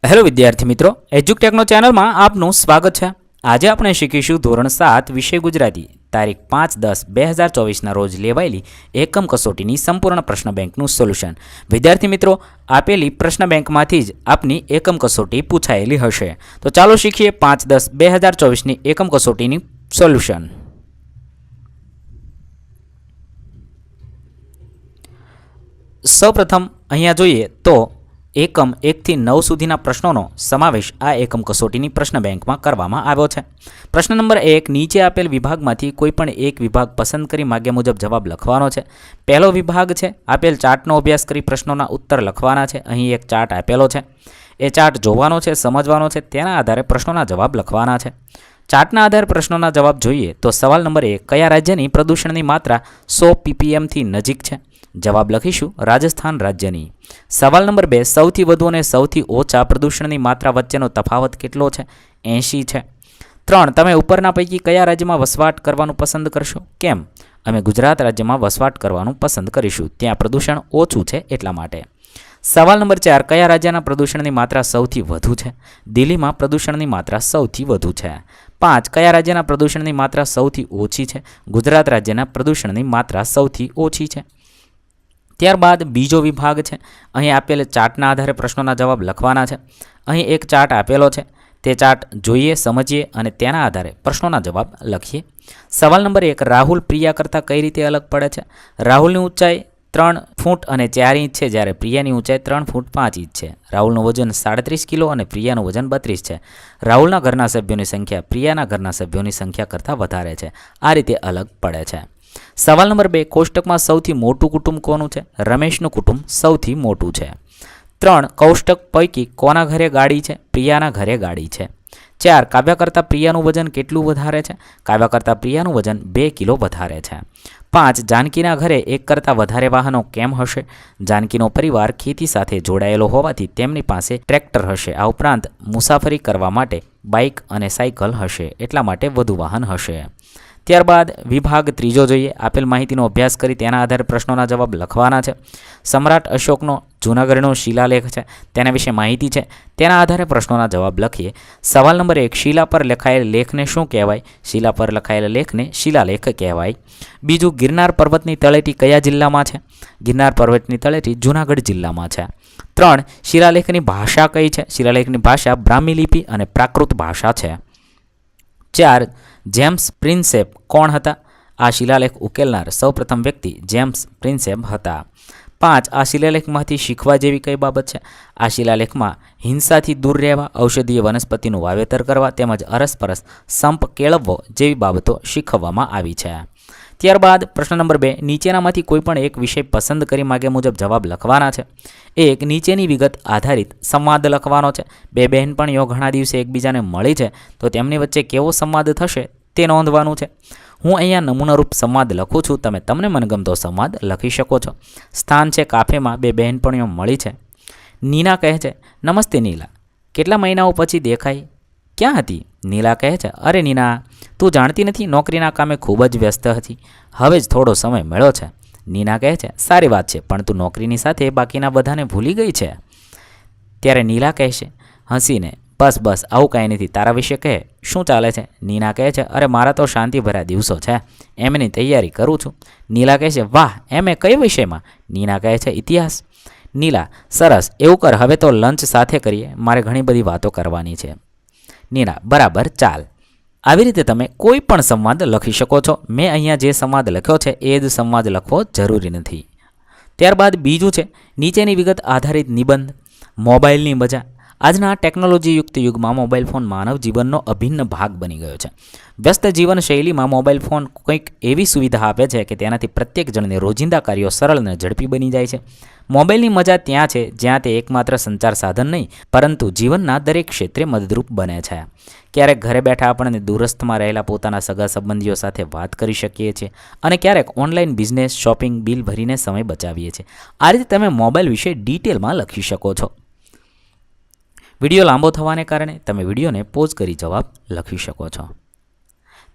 Hello વિદ્યાર્થી મિત્રો, એજ્યુકટેકનો ચેનલમાં આપનું સ્વાગત છે। આજે આપણે શીખીશું ધોરણ 7 વિષય ગુજરાતી તારીખ 5-10-2024ના રોજ લેવાયેલી એકમ કસોટીની સંપૂર્ણ પ્રશ્ન બેંકનું સોલ્યુશન। વિદ્યાર્થી મિત્રો, આપેલી પ્રશ્ન બેંકમાંથી જ આપની એકમ કસોટી પૂછાયેલી હશે। તો ચાલો શીખીએ 5-10-2024ની એકમ કસોટીની સોલ્યુશન। સૌપ્રથમ અહીંયા જોઈએ તો એકમ 1 થી 9 સુધીના પ્રશ્નોનો સમાવેશ આ એકમ કસોટીની પ્રશ્ન બેંકમાં કરવામાં આવ્યો છે। પ્રશ્ન નંબર 1, નીચે આપેલ વિભાગમાંથી કોઈપણ એક વિભાગ પસંદ કરી માગ્યા મુજબ જવાબ લખવાનો છે। પહેલો વિભાગ છે આપેલ ચાર્ટનો અભ્યાસ કરી પ્રશ્નોના ઉત્તર લખવાના છે। અહીં એક ચાર્ટ આપેલો છે, એ ચાર્ટ જોવાનો છે, સમજવાનો છે, તેના આધારે પ્રશ્નોના જવાબ લખવાના છે। ચાર્ટના આધારે પ્રશ્નોના જવાબ જોઈએ તો સવાલ નંબર 1, કયા રાજ્યની પ્રદૂષણની માત્રા 100 ppmથી નજીક છે? જવાબ લખીશું રાજસ્થાન રાજ્યની। સવાલ નંબર 2, સૌથી વધુ અને સૌથી ઓછા પ્રદૂષણની માત્રા વચ્ચેનો તફાવત કેટલો છે? 80 છે। 3, તમે ઉપરના પૈકી કયા રાજ્યમાં વસવાટ કરવાનું પસંદ કરશો? કેમ? અમે ગુજરાત રાજ્યમાં વસવાટ કરવાનું પસંદ કરીશું, ત્યાં પ્રદૂષણ ઓછું છે એટલા માટે। સવાલ નંબર 4, કયા રાજ્યના પ્રદૂષણની માત્રા સૌથી વધુ છે? દિલ્હીમાં પ્રદૂષણની માત્રા સૌથી વધુ છે। 5, કયા રાજ્યના પ્રદૂષણની માત્રા સૌથી ઓછી છે? ગુજરાત રાજ્યના પ્રદૂષણની માત્રા સૌથી ઓછી છે। ત્યારબાદ બીજો વિભાગ છે, અહીં આપેલ ચાર્ટના આધારે પ્રશ્નોના જવાબ લખવાના છે। અહીં એક ચાર્ટ આપેલો છે, તે ચાર્ટ જોઈએ, સમજીએ અને તેના આધારે પ્રશ્નોના જવાબ લખીએ। સવાલ નંબર 1, રાહુલ પ્રિયા કરતાં કઈ રીતે અલગ પડે છે? રાહુલની ઊંચાઈ 3 ફૂટ અને 4 ઇંચ છે, જ્યારે પ્રિયાની ઊંચાઈ 3 ફૂટ 5 ઇંચ છે। રાહુલનું વજન 37 કિલો અને પ્રિયાનું વજન 32 છે। રાહુલના ઘરના સભ્યોની સંખ્યા પ્રિયાના ઘરના સભ્યોની સંખ્યા કરતાં વધારે છે, આ રીતે અલગ પડે છે। સવાલ નંબર 2, કોષ્ટકમાં સૌથી મોટું કુટુંબ કોનું છે? રમેશનું કુટુંબ સૌથી મોટું છે। 3, કોષ્ટક પૈકી કોના ઘરે ગાડી છે? પ્રિયાના ઘરે ગાડી છે। 4, કાવ્યા કરતાં પ્રિયાનું વજન કેટલું વધારે છે? કાવ્યા કરતાં પ્રિયાનું વજન 2 કિલો વધારે છે। 5, જાનકીના ઘરે એક કરતાં વધારે વાહનો કેમ હશે? જાનકીનો પરિવાર ખેતી સાથે જોડાયેલો હોવાથી તેમની પાસે ટ્રેક્ટર હશે, આ ઉપરાંત મુસાફરી કરવા માટે બાઇક અને સાયકલ હશે, એટલા માટે વધુ વાહન હશે। ત્યારબાદ વિભાગ ત્રીજો જોઈએ, આપેલ માહિતીનો અભ્યાસ કરી તેના આધારે પ્રશ્નોના જવાબ લખવાના છે। સમ્રાટ અશોકનો જૂનાગઢનો શિલાલેખ છે, તેના વિશે માહિતી છે, તેના આધારે પ્રશ્નોના જવાબ લખીએ। સવાલ નંબર 1, શિલા પર લખાયેલ લેખને શું કહેવાય? શિલા પર લખાયેલ લેખને શિલાલેખ કહેવાય। બીજું, ગિરનાર પર્વતની તળેટી કયા જિલ્લામાં છે? ગિરનાર પર્વતની તળેટી જૂનાગઢ જિલ્લામાં છે। 3, શિલાલેખની ભાષા કઈ છે? શિલાલેખની ભાષા બ્રાહ્મી લિપિ અને પ્રાકૃત ભાષા છે। 4, જેમ્સ પ્રિન્સેપ કોણ હતા? આ શિલાલેખ ઉકેલનાર સૌપ્રથમ વ્યક્તિ જેમ્સ પ્રિન્સેપ હતા। 5, આ શિલાલેખમાંથી શીખવા જેવી કઈ બાબત છે? આ શિલાલેખમાં હિંસાથી દૂર રહેવા, ઔષધીય વનસ્પતિનું વાવેતર કરવા તેમજ અરસપરસ સંપ કેળવવો જેવી બાબતો શીખવવામાં આવી છે। ત્યારબાદ પ્રશ્ન નંબર 2, નીચેનામાંથી કોઈપણ એક વિષય પસંદ કરી માગ્યા મુજબ જવાબ લખવાના છે। 1, નીચેની વિગત આધારિત સંવાદ લખવાનો છે। 2 બહેનપણીઓ ઘણા દિવસે એકબીજાને મળી છે, તો તેમની વચ્ચે કેવો સંવાદ થશે તે નોંધવાનું છે। હું અહીંયા નમૂનારૂપ સંવાદ લખું છું, તમે તમને મનગમતો સંવાદ લખી શકો છો। સ્થાન છે કાફેમાં, 2 બહેનપણીઓ મળી છે। નીના કહે છે, નમસ્તે નીલા, કેટલા મહિનાઓ પછી દેખાઈ, ક્યાં હતી? નીલા કહે છે, અરે નીના, તું જાણતી નથી, નોકરીના કામે ખૂબ જ વ્યસ્ત હતી, હવે જ થોડો સમય મળ્યો છે। નીના કહે છે, સારી વાત છે, પણ તું નોકરીની સાથે બાકીના બધાને ભૂલી ગઈ છે? ત્યારે નીલા કહે છે હસીને, બસ બસ, આવું કાંઈ નથી, તારા વિશે કહે, શું ચાલે છે? નીના કહે છે, અરે મારા તો શાંતિભર્યા દિવસો છે, એમની તૈયારી કરું છું। નીલા કહે છે, વાહ, એમ કઈ વિષયમાં? નીના કહે છે, ઇતિહાસ। નીલા, સરસ, એવું કર, હવે તો લંચ સાથે કરીએ, મારે ઘણી બધી વાતો કરવાની છે। નીના, બરાબર, ચાલ। આવી રીતે તમે કોઈ પણ સંવાદ લખી શકો છો। મેં અહીંયા જે સંવાદ લખ્યો છે એ જ સંવાદ લખવો જરૂરી નથી। ત્યારબાદ બીજું છે, નીચેની વિગત આધારિત નિબંધ, મોબાઈલની મજા। આજના ટેકનોલોજીયુક્ત યુગમાં મોબાઈલ ફોન માનવ જીવનનો અભિન્ન ભાગ બની ગયો છે। વ્યસ્ત જીવનશૈલીમાં મોબાઈલ ફોન કંઈક એવી સુવિધા આપે છે કે તેનાથી પ્રત્યેક જણને રોજિંદા કાર્યો સરળ અને ઝડપી બની જાય છે। મોબાઈલની મજા ત્યાં છે જ્યાં તે એકમાત્ર સંચાર સાધન નહીં, પરંતુ જીવનના દરેક ક્ષેત્રે મદદરૂપ બને છે। ક્યારેક ઘરે બેઠા આપણને દૂરસ્થમાં રહેલા પોતાના સગા સંબંધીઓ સાથે વાત કરી શકીએ છીએ અને ક્યારેક ઓનલાઈન બિઝનેસ, શોપિંગ, બિલ ભરીને સમય બચાવીએ છીએ। આ રીતે તમે મોબાઈલ વિશે ડિટેલમાં લખી શકો છો। વિડીયો લાંબો થવાને કારણે તમે વિડીયોને પોઝ કરી જવાબ લખી શકો છો।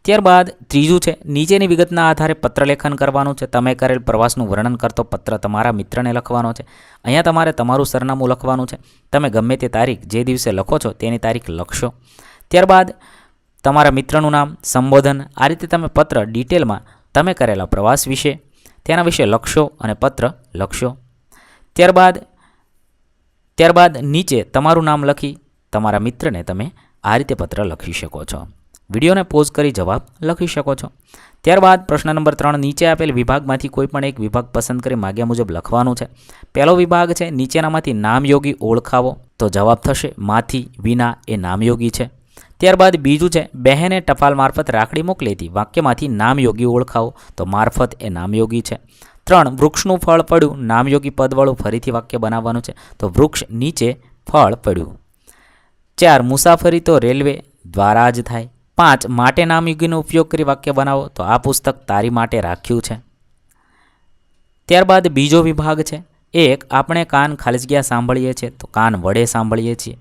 ત્યારબાદ ત્રીજું છે નીચેની વિગતના આધારે પત્રલેખન કરવાનું છે. તમે કરેલ પ્રવાસનું વર્ણન કરતો પત્ર તમારા મિત્રને લખવાનો છે. અહીંયા તમારે તમારું સરનામું લખવાનું છે. તમે ગમે તે તારીખ જે દિવસે લખો છો તેની તારીખ લખશો. ત્યારબાદ તમારા મિત્રનું નામ, સંબોધન, આ રીતે તમે પત્ર ડિટેલમાં તમે કરેલા પ્રવાસ વિશે તેના વિશે લખશો અને પત્ર લખશો. ત્યારબાદ નીચે તમારું નામ લખી તમારા મિત્રને તમે આ રીતે પત્ર લખી શકો છો. વિડીયોને પોઝ કરી જવાબ લખી શકો છો. ત્યારબાદ પ્રશ્ન નંબર 3, નીચે આપેલ વિભાગમાંથી કોઈ પણ એક વિભાગ પસંદ કરી માગ્યા મુજબ લખવાનું છે. પહેલો વિભાગ છે નીચેનામાંથી નામયોગી ઓળખાવો, તો જવાબ થશે માંથી, વિના એ નામયોગી છે. ત્યારબાદ બીજું છે બહેને ટપાલ મારફત રાખડી મોકલી હતી, વાક્યમાંથી નામયોગી ઓળખાવો, તો મારફત એ નામયોગી છે. 3, વૃક્ષનું ફળ પડ્યું, નામયોગી પદવાળું ફરીથી વાક્ય બનાવવાનું છે, તો વૃક્ષ નીચે ફળ પડ્યું. 4, મુસાફરી તો રેલવે દ્વારા જ થાય. 5, માટે નામયોગીનો ઉપયોગ કરી વાક્ય બનાવો, તો આ પુસ્તક તારી માટે રાખ્યું છે. ત્યારબાદ બીજો વિભાગ છે 1, આપણે કાન ખાલી જગ્યા સાંભળીએ છીએ, તો કાન વડે સાંભળીએ છીએ.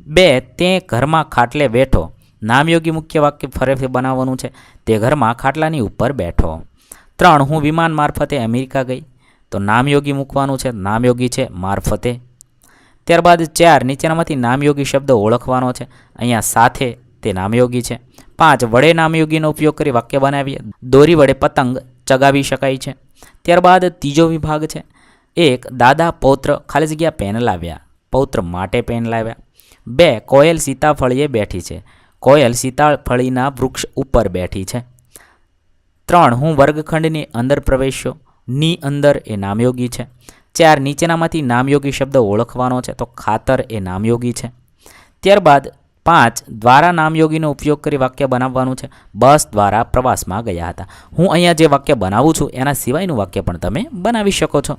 2, તે ઘરમાં ખાટલે બેઠો, નામયોગી મુખ્ય વાક્ય ફરીથી બનાવવાનું છે, તે ઘરમાં ખાટલાની ઉપર બેઠો. 3, હું વિમાન મારફતે અમેરિકા ગઈ, તો નામયોગી મૂકવાનું છે, નામયોગી છે મારફતે. ત્યારબાદ 4, નીચેનામાંથી નામયોગી શબ્દ ઓળખવાનો છે, અહીંયા સાથે તે નામયોગી છે. 5, વડે નામયોગીનો ઉપયોગ કરી વાક્ય બનાવીએ, દોરી વડે પતંગ ચગાવી શકાય છે. ત્યારબાદ ત્રીજો વિભાગ છે 1, દાદા પૌત્ર ખાલી જગ્યા પેન લાવ્યા, પૌત્ર માટે પેન લાવ્યા. 2, કોયલ સીતાફળીએ બેઠી છે, કોયલ સીતાફળીના વૃક્ષ ઉપર બેઠી છે. 3, હું વર્ગખંડની અંદર પ્રવેશ્યો, ની અંદર એ નામયોગી છે. 4, નીચેનામાંથી નામયોગી શબ્દ ઓળખવાનો છે, તો ખાતર એ નામયોગી છે. ત્યારબાદ 5, દ્વારા નામયોગીનો ઉપયોગ કરી વાક્ય બનાવવાનું છે, બસ દ્વારા પ્રવાસમાં ગયા હતા. હું અહીંયા જે વાક્ય બનાવું છું એના સિવાયનું વાક્ય પણ તમે બનાવી શકો છો.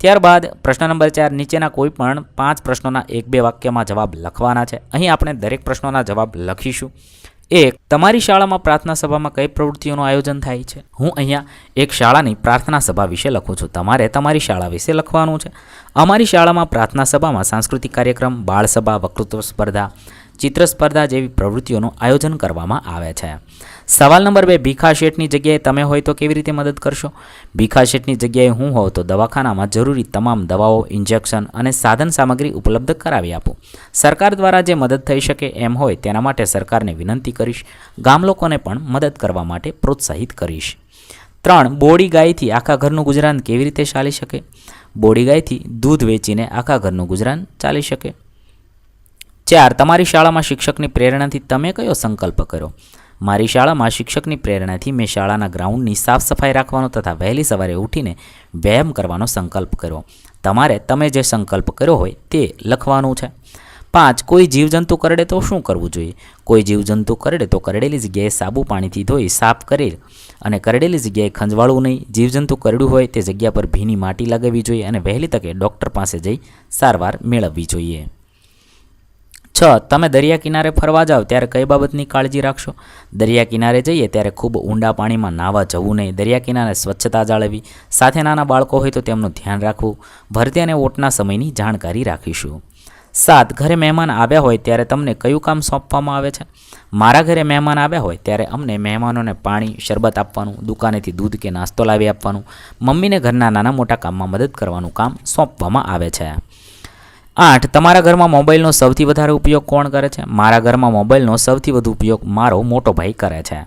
ત્યારબાદ પ્રશ્ન નંબર 4, નીચેના કોઈ પણ 5 પ્રશ્નોના 1-2 વાક્યમાં જવાબ લખવાના છે. અહીં આપણે દરેક પ્રશ્નોના જવાબ લખીશું. 1, તમારી શાળામાં પ્રાર્થના સભામાં કઈ પ્રવૃત્તિઓનું આયોજન થાય છે? હું અહીંયા એક શાળાની પ્રાર્થના સભા વિશે લખું છું. તમારે તમારી શાળા વિશે લખવાનું છે. અમારી શાળામાં પ્રાર્થના સભામાં સાંસ્કૃતિક કાર્યક્રમ, બાળસભા, વક્તૃત્વ સ્પર્ધા, ચિત્ર સ્પર્ધા જેવી પ્રવૃત્તિઓનું આયોજન કરવામાં આવે છે. સવાલ નંબર 2, ભીખા શેઠની જગ્યાએ તમે હોય તો કેવી રીતે મદદ કરશો? ભીખા શેઠની જગ્યાએ હું હોઉં તો દવાખાનામાં જરૂરી તમામ દવાઓ, ઇન્જેક્શન અને સાધન સામગ્રી ઉપલબ્ધ કરાવી આપું. સરકાર દ્વારા જે મદદ થઈ શકે એમ હોય તેના માટે સરકારને વિનંતી કરીશ. ગામ લોકોને પણ મદદ કરવા માટે પ્રોત્સાહિત કરીશ. 3, બોડી ગાયથી આખા ઘરનું ગુજરાન કેવી રીતે ચાલી શકે? બોડી ગાયથી દૂધ વેચીને આખા ઘરનું ગુજરાન ચાલી શકે. 4, તમારી શાળામાં શિક્ષકની પ્રેરણાથી તમે કયો સંકલ્પ કર્યો? મારી શાળામાં શિક્ષકની પ્રેરણાથી મેં શાળાના ગ્રાઉન્ડની સાફ સફાઈ રાખવાનો તથા વહેલી સવારે ઉઠીને વ્યાયામ કરવાનો સંકલ્પ કર્યો. તમારે તમે જે સંકલ્પ કર્યો હોય તે લખવાનું છે. 5, કોઈ જીવજંતુ કરડે તો શું કરવું જોઈએ? કોઈ જીવજંતુ કરડે તો કરડેલી જગ્યાએ સાબુ પાણીથી ધોઈ સાફ કરેલ અને કરડેલી જગ્યાએ ખંજવાળવું નહીં. જીવજંતુ કરડ્યું હોય તે જગ્યા પર ભીની માટી લગાવવી જોઈએ અને વહેલી તકે ડૉક્ટર પાસે જઈ સારવાર મેળવવી જોઈએ. 6, તમે દરિયા કિનારે ફરવા જાઓ ત્યારે કઈ બાબતની કાળજી રાખશો? દરિયા કિનારે જઈએ ત્યારે ખૂબ ઊંડા પાણીમાં નાહવા જવું નહીં. દરિયા કિનારે સ્વચ્છતા જાળવવી, સાથે નાના બાળકો હોય તો તેમનું ધ્યાન રાખવું. ભરતી અને ઓટના સમયની જાણકારી રાખીશું. 7, ઘરે મહેમાન આવ્યા હોય ત્યારે તમને કયું કામ સોંપવામાં આવે છે? મારા ઘરે મહેમાન આવ્યા હોય ત્યારે અમને મહેમાનોને પાણી, શરબત આપવાનું, દુકાનેથી દૂધ કે નાસ્તો લાવી આપવાનું, મમ્મીને ઘરના નાના મોટા કામમાં મદદ કરવાનું કામ સોંપવામાં આવે છે. 8, તમારા ઘરમાં મોબાઈલનો સૌથી વધારે ઉપયોગ કોણ કરે છે? મારા ઘરમાં મોબાઈલનો સૌથી વધુ ઉપયોગ મારો મોટો ભાઈ કરે છે.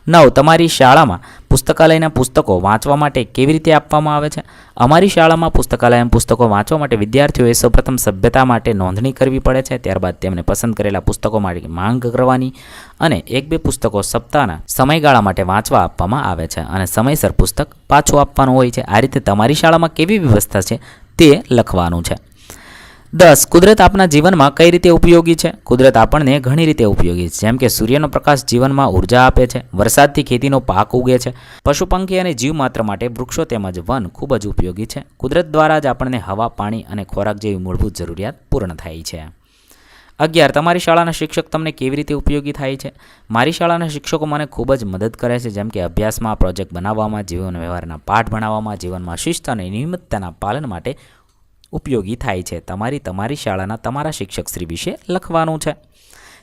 9, તમારી શાળામાં પુસ્તકાલયના પુસ્તકો વાંચવા માટે કેવી રીતે આપવામાં આવે છે? અમારી શાળામાં પુસ્તકાલયના પુસ્તકો વાંચવા માટે વિદ્યાર્થીઓએ સૌપ્રથમ સભ્યતા માટે નોંધણી કરવી પડે છે. ત્યારબાદ તેમને પસંદ કરેલા પુસ્તકો માટે માંગ કરવાની અને 1-2 પુસ્તકો સપ્તાહના સમયગાળા માટે વાંચવા આપવામાં આવે છે અને સમયસર પુસ્તક પાછું આપવાનું હોય છે. આ રીતે તમારી શાળામાં કેવી વ્યવસ્થા છે તે લખવાનું છે. 10, કુદરત આપણા જીવનમાં કઈ રીતે ઉપયોગી છે? કુદરત આપણને ઘણી રીતે ઉપયોગી છે, જેમ કે સૂર્યનો પ્રકાશ જીવનમાં ઉર્જા આપે છે, વરસાદથી ખેતીનો પાક ઉગે છે, પશુ પંખી અને જીવમાત્ર માટે વૃક્ષો તેમજ વન ખૂબ જ ઉપયોગી છે. કુદરત દ્વારા જ આપણને હવા, પાણી અને ખોરાક જેવી મૂળભૂત જરૂરિયાત પૂર્ણ થાય છે. 11, તમારી શાળાના શિક્ષક તમને કેવી રીતે ઉપયોગી થાય છે? મારી શાળાના શિક્ષકો મને ખૂબ જ મદદ કરે છે, જેમ કે અભ્યાસમાં, પ્રોજેક્ટ બનાવવામાં, જીવન વ્યવહારના પાઠ ભણાવવામાં, જીવનમાં શિસ્ત અને નિયમિતતાના પાલન માટે ઉપયોગી થાય છે. તમારી શાળાના તમારા શિક્ષકશ્રી વિશે લખવાનું છે.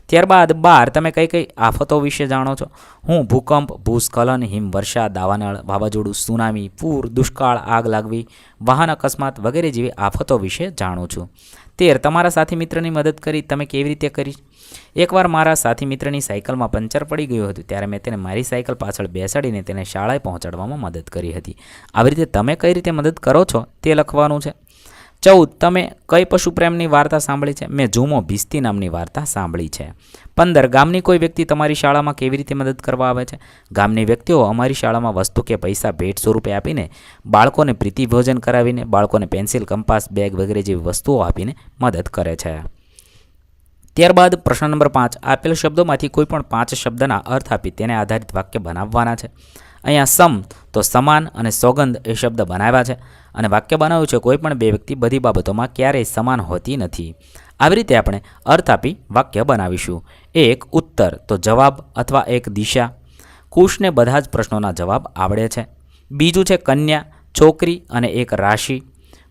ત્યારબાદ 12 તમે કઈ કઈ આફતો વિશે જાણો છો? હું ભૂકંપ, ભૂસ્ખલન, હિમવર્ષા, દાવાનળ, વાવાઝોડું, સુનામી, પૂર, દુષ્કાળ, આગ લાગવી, વાહન અકસ્માત વગેરે જેવી આફતો વિશે જાણું છું. 13 તમારા સાથી મિત્રની મદદ કરી તમે કેવી રીતે કરી? એકવાર મારા સાથી મિત્રની સાયકલમાં પંચર પડી ગયું હતું ત્યારે મેં તેને મારી સાયકલ પાછળ બેસાડીને તેને શાળાએ પહોંચાડવામાં મદદ કરી હતી. આવી રીતે તમે કઈ રીતે મદદ કરો છો તે લખવાનું છે. 14 તમે કઈ પશુ પ્રેમની વાર્તા સાંભળી છે? મેં ઝૂમો ભીસ્તી નામની વાર્તા સાંભળી છે. 15 ગામની કોઈ વ્યક્તિ તમારી શાળામાં કેવી રીતે મદદ કરવા આવે છે? ગામની વ્યક્તિઓ અમારી શાળામાં વસ્તુ કે પૈસા ભેટ સ્વરૂપે આપીને, બાળકોને પ્રીતિભોજન કરાવીને, બાળકોને પેન્સિલ, કંપાસ, બેગ વગેરે જેવી વસ્તુઓ આપીને મદદ કરે છે. ત્યારબાદ પ્રશ્ન નંબર 5 આપેલ શબ્દોમાંથી કોઈ પણ 5 શબ્દના અર્થ આપી તેને આધારિત વાક્ય બનાવવાના છે. અહીંયા સમ તો સમાન અને સોગંદ એ શબ્દ બનાવ્યા છે અને વાક્ય બનાવ્યું છે કોઈ પણ બે વ્યક્તિ બધી બાબતોમાં ક્યારેય સમાન હોતી નથી. આવી રીતે આપણે અર્થ આપી વાક્ય બનાવીશું. 1 ઉત્તર તો જવાબ અથવા એક દિશા. કુશને બધા જ પ્રશ્નોના જવાબ આવડે છે. બીજું છે કન્યા, છોકરી અને એક રાશિ.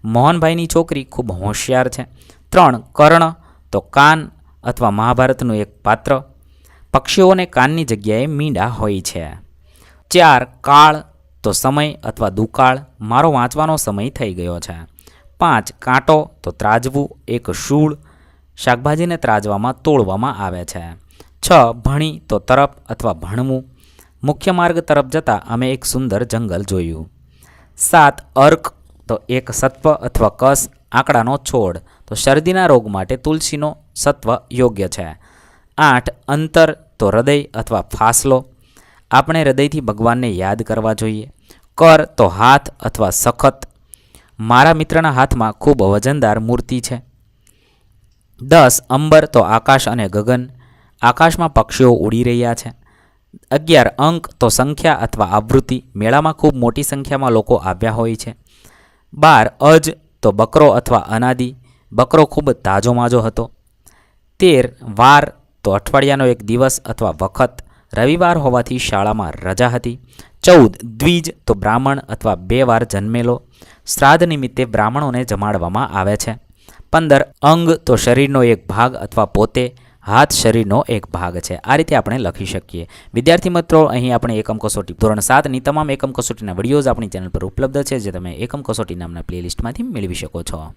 મોહનભાઈની છોકરી ખૂબ હોશિયાર છે. 3 કર્ણ તો કાન અથવા મહાભારતનું એક પાત્ર. પક્ષીઓને કાનની જગ્યાએ મીંડા હોય છે. 4 કાળ તો સમય અથવા દુકાળ. મારો વાંચવાનો સમય થઈ ગયો છે. 5 કાંટો તો ત્રાજવું, એક શૂળ. શાકભાજીને ત્રાજવામાં તોડવામાં આવે છે. 6 ભણી તો તરફ અથવા ભણવું. મુખ્ય માર્ગ તરફ જતાં અમે એક સુંદર જંગલ જોયું. 7 અર્ક તો એક સત્વ અથવા કસ. આંકડાનો છોડ તો શરદીના રોગ માટે તુલસીનો સત્વ યોગ્ય છે. 8 અંતર તો હૃદય અથવા ફાસલો. આપણે હૃદયથી ભગવાનને યાદ કરવા જોઈએ. કર તો હાથ અથવા સખત. મારા મિત્રના હાથમાં ખૂબ વજનદાર મૂર્તિ છે. 10 અંબર તો આકાશ અને ગગન. આકાશમાં પક્ષીઓ ઉડી રહ્યા છે. 11 અંક તો સંખ્યા અથવા આવૃત્તિ. મેળામાં ખૂબ મોટી સંખ્યામાં લોકો આવ્યા હોય છે. 12 અજ તો બકરો અથવા અનાદિ. બકરો ખૂબ તાજો-માજો હતો. 13 વાર તો અઠવાડિયાનો એક દિવસ અથવા વખત. રવિવાર હોવાથી શાળામાં રજા હતી. 14 દ્વિજ તો બ્રાહ્મણ અથવા 2 વાર જન્મેલો. શ્રાદ્ધ નિમિત્તે બ્રાહ્મણોને જમાડવામાં આવે છે. 15 અંગ તો શરીરનો એક ભાગ અથવા પોતે. હાથ શરીરનો એક ભાગ છે. આ રીતે આપણે લખી શકીએ. વિદ્યાર્થી મિત્રો, અહીં આપણે એકમ કસોટી ધોરણ 7ની તમામ એકમ કસોટીના વિડીયોઝ આપણી ચેનલ પર ઉપલબ્ધ છે જે તમે એકમ કસોટી નામના પ્લેલિસ્ટમાંથી મેળવી શકો છો.